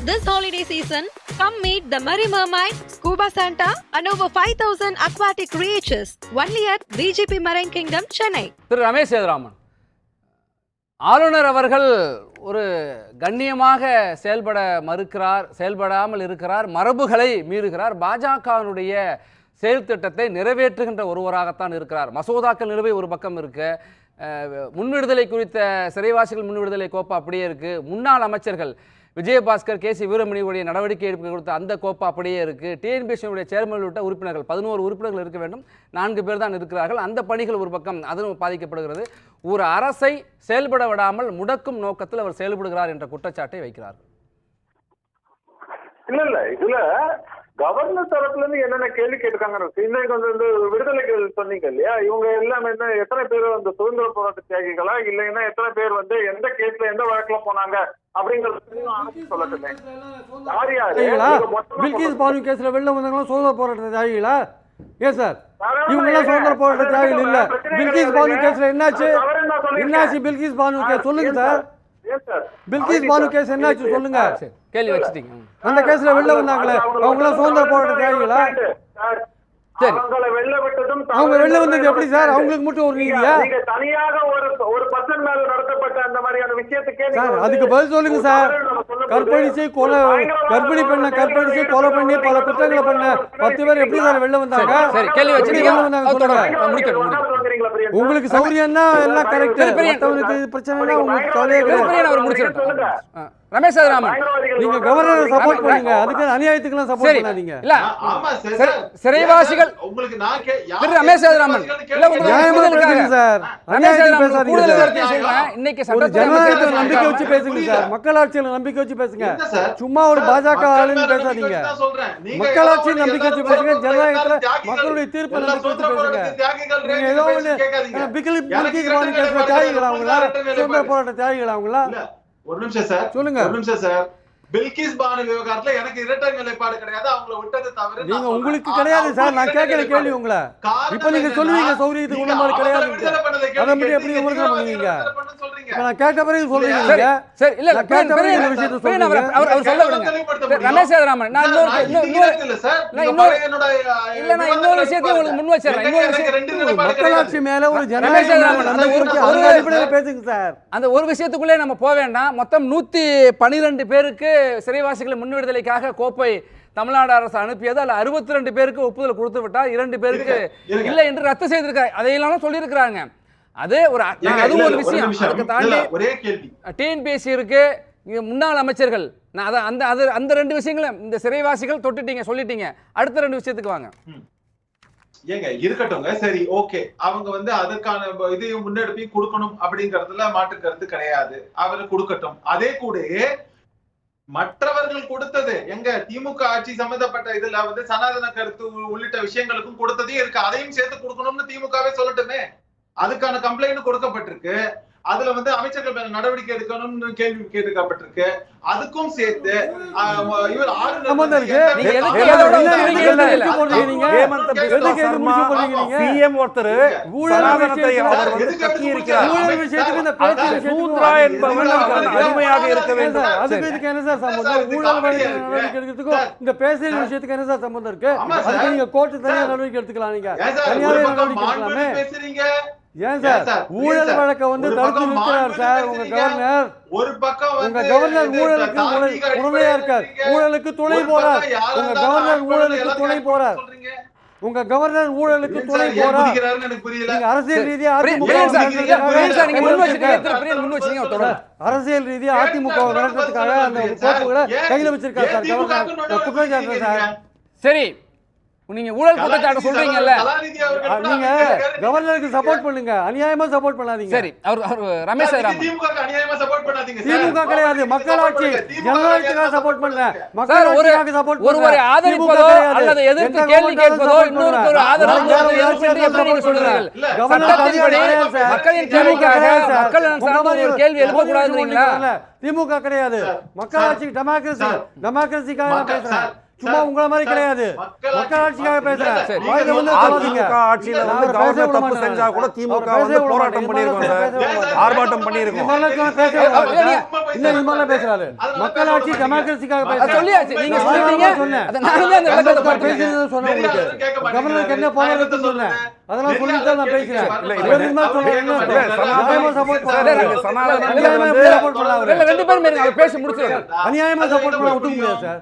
This holiday season, come meet the Merry Mermaid, Scuba Santa and over 5,000 aquatic creatures only at BJP Marine Kingdom, Chennai. திரு ரமேஷ் சேதுராமன், ஆளுநர் அவர்கள் ஒரு கண்ணியமாக செயல்படாமல் இருக்கிறார், மரபுகளை மீறுகிறார், பாஜகவினுடைய செயல் திட்டத்தை நிறைவேற்றுகின்ற ஒருவராகத்தான் இருக்கிறார். மசோதாக்கள் நிலுவை ஒரு பக்கம் இருக்கு, முன்விடுதலை குறித்த சிறைவாசிகள் முன்விடுதலை கோப்பா அப்படியே இருக்கு, முன்னாள் அமைச்சர்கள் விஜயபாஸ்கர், கே சி வீரமணியுடைய நடவடிக்கை எடுப்பு கொடுத்த அந்த கோப்பா அப்படியே இருக்கு, டிஎன்பிஎஸ்சியுடைய சேர்மன் உள்ளிட்ட உறுப்பினர்கள் 11 உறுப்பினர்கள் இருக்க வேண்டும், 4 பேர் தான் இருக்கிறார்கள். அந்த பணிகள் ஒரு பக்கம் அதுவும் பாதிக்கப்படுகிறது. ஒரு அரசை செயல்பட விடாமல் முடக்கும் நோக்கத்தில் அவர் செயல்படுகிறார் என்ற குற்றச்சாட்டை வைக்கிறார்கள். இல்ல இதுல கவர்னர் தரப்புல இருந்து என்னென்ன கேள்வி கேட்டிருக்காங்க, இன்னைக்கு வந்து விடுதலைகள் சொன்னீங்க இல்லையா, இவங்க எல்லாம் என்ன எத்தனை பேர் வந்து சுதந்திர போராட்ட தியாகிகளா, இல்லைன்னா எத்தனை பேர் வந்து எந்த கேஸ்ல எந்த வழக்குல போனாங்க அப்படிங்கறது சொல்லட்டுமே. பில்கிஸ் பானு கேஸ்ல வெளில வந்தவங்களும் சுதந்திர போராட்ட தியாகிகளா? ஏன் சார் இவங்க எல்லாம் சுதந்திர போராட்ட தியாகிகள் இல்ல? பில்கிஸ் பானு கேஸ்ல என்னாச்சு பில்கிஸ் பானு கேஸ் சொல்லுங்க சார். பில்கிஸ் பானு கேஸ் என்னாச்சு சொல்லுங்க. கேள்வி வச்சுட்டீங்க. அந்த கேஸ்ல வெளில வந்தாங்களே அவங்க எல்லாம் சுதந்திர போராட்ட தியாகிகளா? அவங்க வெளில வந்தது எப்படி சார்? அவங்களுக்கு மட்டும் ஒரு நீதியா? தனியாக ஒரு பர்சன் மேல நடத்தப்பட்ட அந்த மாதிரியான விஷயத்துக்கே சார் அதுக்கு பதில் சொல்லுங்க சார். கற்பழிச்சு கொலை, கர்ப்பிணி பெண்ணை கற்பழிச்சு கொலை பண்ணி பல குற்றங்களை பண்ண 10 பேர் எப்படி சார் வெளில வந்தாங்க? சரி, கேள்வி வச்சுட்டீங்க. உங்களுக்கு சௌரியம்னா எல்லாம் கரெக்ட், மத்தவனுக்கு பிரச்சனைனா உங்களுக்கு கவலையே கிடையாது. ரமேஷ் சேதுராமன், நீங்க கவர்னரை சப்போர்ட் பண்ணுங்க, அதுக்கு அநியாயத்துக்குலாம் சப்போர்ட் பண்ணாதீங்க. இல்ல சிறைவாசிகள் உங்களுக்கு நான் திரு ரமேஷ் சேதுராமன் இல்ல உங்களுக்கு சார் அநியாயத்துக்கு பேசாதீங்க சார். இன்னைக்கு ஜனநாயகத்தை நம்பிக்கை வச்சு பேசுங்க சார், மக்களாட்சியில நம்பிக்கை வச்சு பேசுங்க, சும்மா ஒரு பாஜக ஆளுன்னு பேசாதீங்க. மக்களாட்சியை நம்பிக்கை வச்சு பேசுங்க, ஜனநாயகத்துல மக்களுடைய தீர்ப்பை நம்பிக்கை வச்சு பேசுங்க. நீங்க ஏதோ ஒண்ணு பில்கிஸ் பானு கேஸ்ல தியாகிகளா அவங்களா? சுதந்திர போராட்ட தியாகிகளா அவங்களா? ஒரு நிமிஷம் சார் சொல்லுங்க. ஒரு நிமிஷம் சார், பில்கிஸ் பானு விவகாரத்துல எனக்கு இரட்டை நிலைப்பாடு கிடையாது, அவங்கள விட்டது தவிர நீங்க உங்களுக்கு கிடையாது சார். நான் கேட்கிற கேள்வி உங்களை இப்ப நீங்க சொல்லுவீங்க சௌரியத்துக்கு உண்மை கிடையாது, அதை பத்தி எப்படி விமர்சனம் பண்ணுவீங்க? நான் கேட்ட பிறகு சொல்றீங்க நீங்க. சரி இல்ல கேட்ட பிறகு இந்த விஷயத்தை சொல்லுங்க. அவர் சொல்ல விடுங்க. ரமேஷ் சேதுராமன், நான் இன்னொரு விஷயத்தை உங்களுக்கு முன் வச்சிரேன். மக்களாட்சி மேல ஒரு ஜனநாயக பேசுங்க சார். அந்த ஒரு விஷயத்துக்குள்ளே நம்ம போக வேண்டாம். மொத்தம் 112 பேருக்கு சிறைவாசிகள் முன் விடுதலைக்காக கோப்பை தமிழ்நாடு அரசு அனுப்பியது. அதுல 62 பேருக்கு ஒப்புதல் கொடுத்து விட்டார், 2 பேருக்கு இல்லை என்று ரத்து செய்திருக்காங்க. அதையெல்லாம் சொல்லியிருக்கிறாங்க. அது ஒரு விஷயம். அதுக்கு தாண்டி ஒரே கேள்வி, டிஎன்பிஎஸ்சி இருக்கு, முன்னாள் அமைச்சர்கள், அந்த 2 விஷயங்களும் இந்த சிறைவாசிகள் தொட்டுட்டீங்க, சொல்லிட்டீங்க. அடுத்த 2 விஷயத்துக்கு வாங்க. ஏங்க இருக்கட்டும்ங்க, சரி ஓகே, அவங்க வந்து அதற்கான இதையும் முன்னெடுப்பையும் கொடுக்கணும் அப்படிங்கறதுல மாற்று கருத்து கிடையாது, அவரு கொடுக்கட்டும். அதே கூட மற்றவர்கள் கொடுத்தது எங்க திமுக ஆட்சி சம்பந்தப்பட்ட இதுல வந்து சனாதன கருத்து உள்ளிட்ட விஷயங்களுக்கும் கொடுத்ததே இருக்கு, அதையும் சேர்த்து கொடுக்கணும்னு திமுகவே சொல்லட்டுமே. அதுக்கான கம்ப்ளைண்ட் கொடுக்கப்பட்டிருக்கு, அதுல வந்து அமைச்சர்கள் மேல நடவடிக்கை எடுக்கணும்னு கேள்வி கேட்கப்பட்டிருக்கு, அதுக்கும் சேர்த்து இவர் அடிமையாக இருக்க வேண்டும். அதுக்கு என்ன சார் சம்பந்தம்? ஊழல் இந்த பேசுற விஷயத்துக்கு என்ன சார் சம்பந்தம் இருக்கு? அதுக்கு நீங்க கோர்ட்டு தனியா நடவடிக்கை எடுத்துக்கலாம், நீங்க தனியாவே நடவடிக்கை எடுத்துக்கலாமே. பேசுறீங்க ஏன் சார் ஊழல் வழக்க வந்து தடுத்து நிறுத்துறார் சார் உங்க கவர்னர்? ஒரு பக்கம் உங்க கவர்னர் ஊழலுக்கு உடமையா இருக்கார், ஊழலுக்கு துணை போறார். உங்க கவர்னர் ஊழலுக்கு துணை போறார், உங்க கவர்னர் ஊழலுக்கு துணை போறார். நீங்க அரசியல் ரீதியா அரசியல் ரீதியா அதிமுக நடக்கிறதுக்காக அந்த கோப்புகளை கையில வச்சிருக்காரு சார் கவர்னர், குற்றம் சாட்டுறேன் சார். சரி, நீங்க ஊழல் குற்றச்சாட்டு சொல்றீங்கல்ல, நீங்க கவர்னருக்கு சப்போர்ட் பண்ணுங்க, அநியாயமா சப்போர்ட் பண்ணாதீங்க. சரி, அவர் ரமேஷ் சேதுராமன் திமுக அநியாயமா சப்போர்ட் பண்ணாதீங்க. திமுக கிடையாது, மக்களாட்சி ஜனநாயகத்துக்காக சப்போர்ட் பண்ணுங்க. மக்களாட்சிக்காக சப்போர்ட் பண்ணுங்க. ஒருவரை ஆதரிப்பதோ அல்லது எதிர்த்து கேள்வி கேட்பதோ இன்னொருக்கு ஒரு ஆதரவு எப்படி நீங்க சொல்றீர்கள்? சட்டத்தின்படி மக்களின் கேள்விக்காக மக்களின் சார்ந்த ஒரு கேள்வி எழுப்ப கூடாதுன்றீங்களா? திமுக கிடையாது, மக்களாட்சி டெமோக்ரஸிக்காக நான் பேசுறேன். சும்மா உங்கள மாதிரி கிடையாது. மக்களாட்சிக்காக பேசுறேன். சரி. வாயில வந்து சொல்லாதீங்க. அதிமுக ஆட்சியில வந்து நான் கவர்னர் பேச தப்பு விட செஞ்சா கூட மாட்டேன். திமுக அவர் வந்து பேச விட போராட்டம் மாட்டேன். பண்ணியிருக்கோம் பேச விட சார். மாட்டேன். ஆர்ப்பாட்டம் பண்ணியிருக்கோம். இந்த மாதிரிலாம் பேசுறாரு. மக்களாட்சி டெமோக்ரஸிக்காக அது பேசுறாரு. சொல்லியாச்சு. நீங்க நான் சொல்லிட்டீங்க. சொன்னேன். அதை நானும் தான் இந்த விளக்கத்தை நான் கொடுத்தேன். பேசுனதை சொன்னேன் உங்களுக்கு. கவர்னருக்கு என்ன பவர் இருக்குன்னு சொன்னேன். அதெல்லாம் சொல்லிட்டு தான் நான் பேசுறேன். இல்ல, வேணும்னா சொல்லுங்க. இல்ல, நியாயமா support சார், பண்ணாரு. நீங்க சனாதன அநியாயமா வந்து support பண்ணாரு. இல்ல, ரெண்டு பேரும் இருங்க. அவர் பேசி முடிச்சிருக்காரு. அநியாயமா சப்போர்ட் பண்ண விட்டுக்க முடியாது சார்.